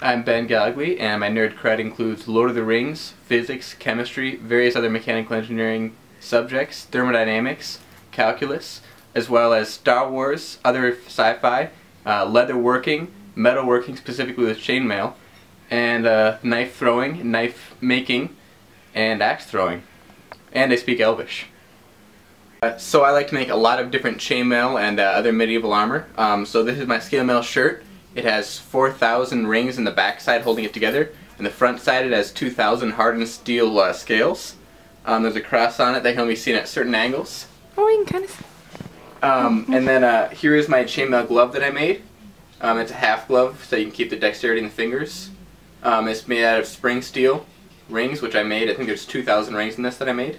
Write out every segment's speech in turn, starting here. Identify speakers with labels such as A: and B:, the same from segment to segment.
A: I'm Ben Galgly, and my nerd cred includes Lord of the Rings, physics, chemistry, various other mechanical engineering subjects, thermodynamics, calculus, as well as Star Wars, other sci-fi, leatherworking, metalworking specifically with chainmail, and knife throwing, knife making, and axe throwing. And I speak Elvish. So I like to make a lot of different chainmail and other medieval armor. So this is my scale mail shirt. It has 4,000 rings in the back side holding it together, and the front side it has 2,000 hardened steel scales. There's a cross on it that can only be seen at certain angles.
B: Oh, you can kind of
A: and then here is my chainmail glove that I made. It's a half glove, so you can keep the dexterity in the fingers. It's made out of spring steel rings, which I made. I think there's 2,000 rings in this that I made.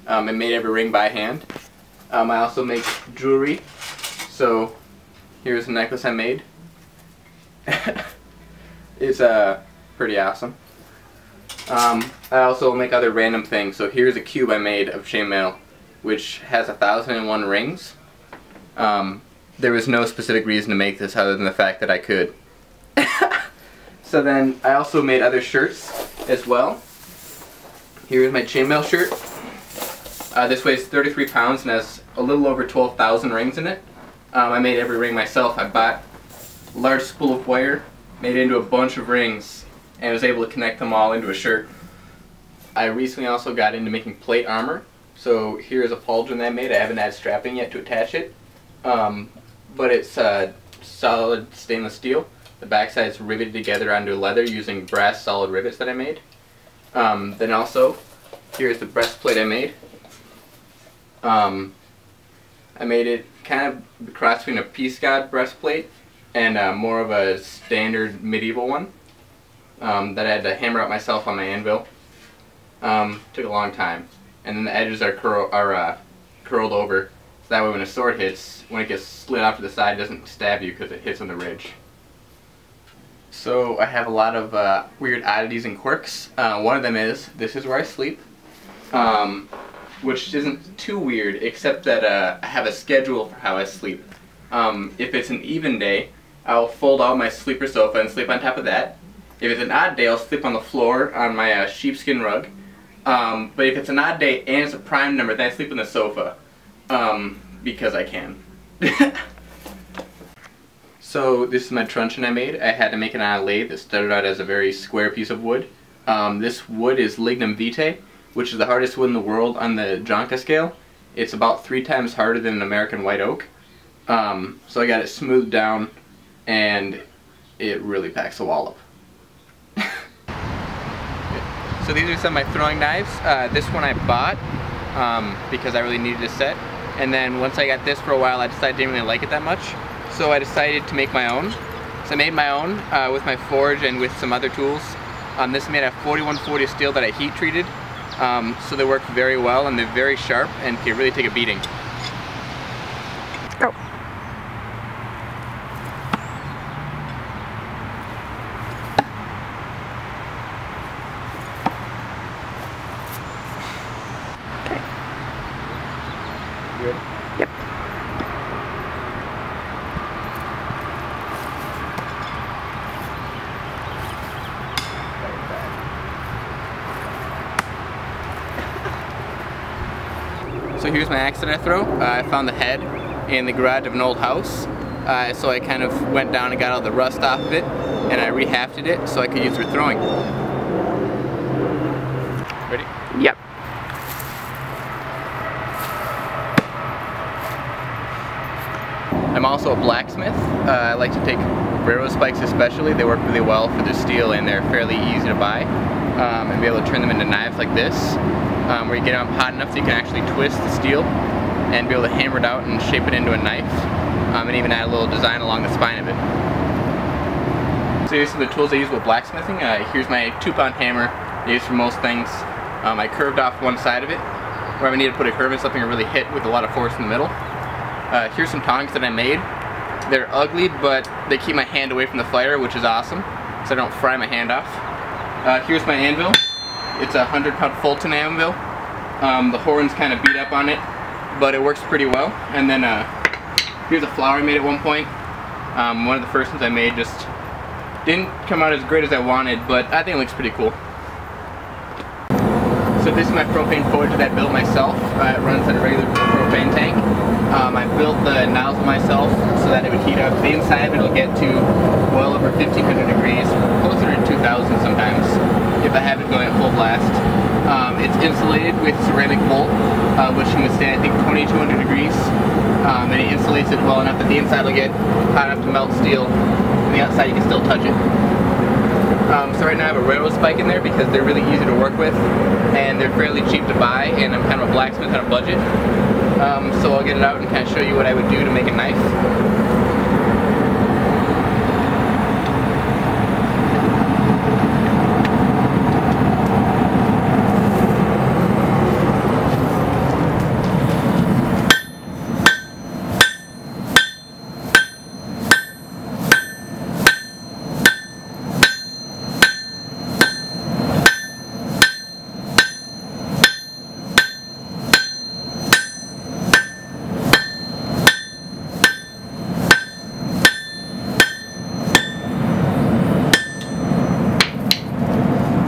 A: I made every ring by hand. I also make jewelry. So here's a necklace I made. It's pretty awesome. I also make other random things. So here's a cube I made of chainmail, which has 1,001 rings. There was no specific reason to make this other than the fact that I could. So then I also made other shirts as well. Here's my chainmail shirt. This weighs 33 pounds and has a little over 12,000 rings in it. I made every ring myself. I bought a large spool of wire, made it into a bunch of rings, and was able to connect them all into a shirt. I recently also got into making plate armor. So here's a pauldron that I made. I haven't had strapping yet to attach it. But it's solid stainless steel. The backside is riveted together onto leather using brass solid rivets that I made. Then also, here's the breastplate I made. I made it kind of a cross between a Peace God breastplate and more of a standard medieval one that I had to hammer out myself on my anvil. Took a long time. And then the edges are curled over, so that way when a sword hits, when it gets slid off to the side, it doesn't stab you because it hits on the ridge. So I have a lot of weird oddities and quirks. One of them is, this is where I sleep. Which isn't too weird, except that I have a schedule for how I sleep. If it's an even day, I'll fold out my sleeper sofa and sleep on top of that. If it's an odd day, I'll sleep on the floor on my sheepskin rug. But if it's an odd day and it's a prime number, then I sleep on the sofa. Because I can. So this is my truncheon I made. I had to make it on a lathe that started out as a very square piece of wood. This wood is lignum vitae, which is the hardest wood in the world on the Jonka scale. It's about 3 times harder than an American white oak. So I got it smoothed down, and it really packs a wallop. So these are some of my throwing knives. This one I bought because I really needed a set. And then once I got this for a while, I decided I didn't really like it that much. So I decided to make my own. So I made my own with my forge and with some other tools. This is made out of 4140 steel that I heat treated. So they work very well and they're very sharp and can really take a beating.
B: Go. Okay.
A: Good?
B: Yep.
A: So here's my axe that I throw. I found the head in the garage of an old house. So I kind of went down and got all the rust off of it, and I rehafted it so I could use it for throwing. Ready?
B: Yep.
A: I'm also a blacksmith. I like to take railroad spikes especially. They work really well for the steel and they're fairly easy to buy. And be able to turn them into knives like this, where you get them hot enough that you can actually twist the steel and be able to hammer it out and shape it into a knife, and even add a little design along the spine of it. So here's some of the tools I use with blacksmithing. Here's my 2-pound hammer I use for most things. I curved off one side of it, where I need to put a curve in something to really hit with a lot of force in the middle. Here's some tongs that I made. They're ugly, but they keep my hand away from the fire, which is awesome, so I don't fry my hand off. Here's my anvil. It's a 100-pound Fulton anvil. The horn's kind of beat up on it, but it works pretty well. And then here's a flower I made at one point. One of the first ones I made, just Didn't come out as great as I wanted, but I think it looks pretty cool. So this is my propane forge that I built myself. It runs on a regular propane tank. I built the nozzle myself so that it would heat up. The inside of it will get to well over 1500 degrees, closer to 2000 sometimes, if I have it going at full blast. It's insulated with ceramic wool, which can withstand I think 2200 degrees. And it insulates it well enough that the inside will get hot enough to melt steel, and the outside you can still touch it. So right now I have a railroad spike in there because they're really easy to work with and they're fairly cheap to buy, and I'm kind of a blacksmith on a budget. So I'll get it out and kind of show you what I would do to make a knife.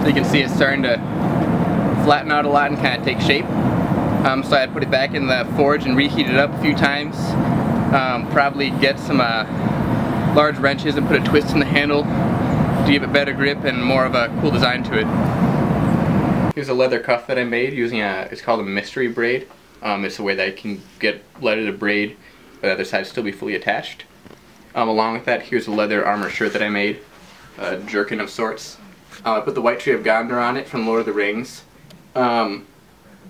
A: You can see it's starting to flatten out a lot and kind of take shape. So I put it back in the forge and reheat it up a few times. Probably get some large wrenches and put a twist in the handle to give it better grip and more of a cool design to it. Here's a leather cuff that I made using it's called a mystery braid. It's a way that I can get leather to braid, but the other side still be fully attached. Along with that, here's a leather armor shirt that I made, a jerkin of sorts. I put the White Tree of Gondor on it from Lord of the Rings,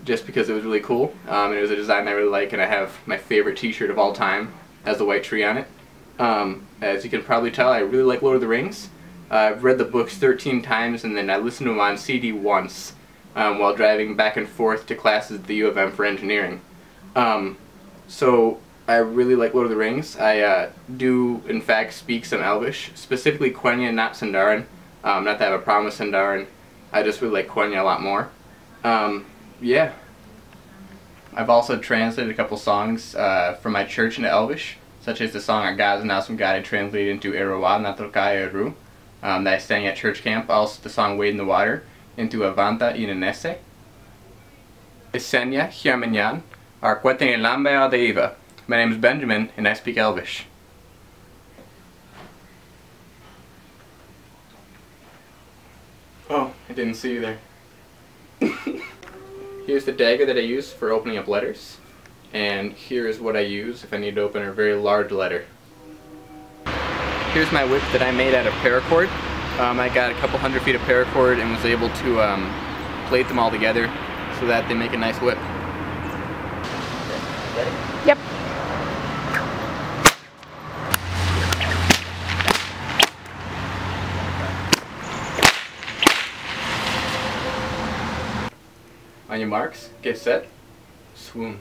A: just because it was really cool, and it was a design I really like, and I have my favorite t-shirt of all time has the White Tree on it. As you can probably tell, I really like Lord of the Rings. I've read the books 13 times, and then I listened to them on CD once while driving back and forth to classes at the U of M for engineering. So I really like Lord of the Rings. I do, in fact, speak some Elvish, specifically Quenya, not Sindarin. Not that I have a problem with Sindarin, I just really like Quenya a lot more. Yeah. I've also translated a couple songs from my church into Elvish, such as the song Our God is an Awesome God I translated into Erowa Natrokaya Eru, that I sang at church camp. Also the song Wade in the Water into Avanta Inenese. Esenya Hiamenyan, Arqueten Elambea Deiva. My name is Benjamin and I speak Elvish. Oh, I didn't see you there. Here's the dagger that I use for opening up letters. And here is what I use if I need to open a very large letter. Here's my whip that I made out of paracord. I got a couple hundred feet of paracord and was able to plate them all together so that they make a nice whip. Ready?
B: Yep.
A: On your marks, get set, swoon.